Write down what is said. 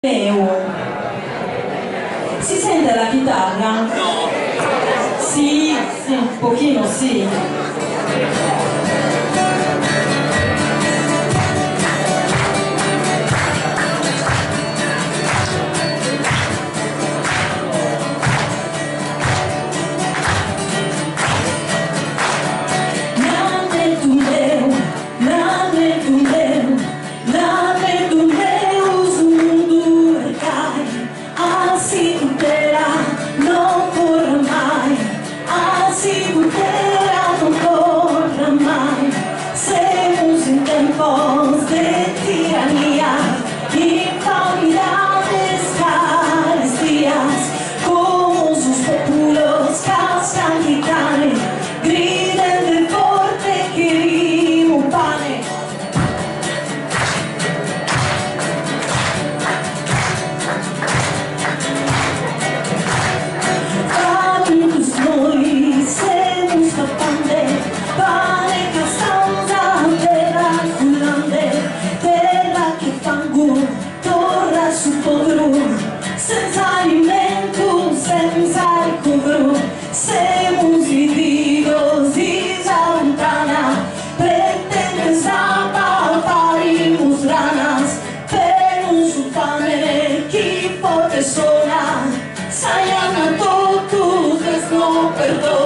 Si sente la chitarra? No. Sì, sì, un pochino sì. De tiranía, infaminades carestías, como sus populos cascan gitane, griden de forte querimo pane. Adultos noi semus capande, pane castanza terra cullande, terra che fango torra su povero, senza alimento, senza ricovero, semus vividos disalontana, pretendes a parimus ranas, penus su fame, chi forte sona, saian a totus, no perdona.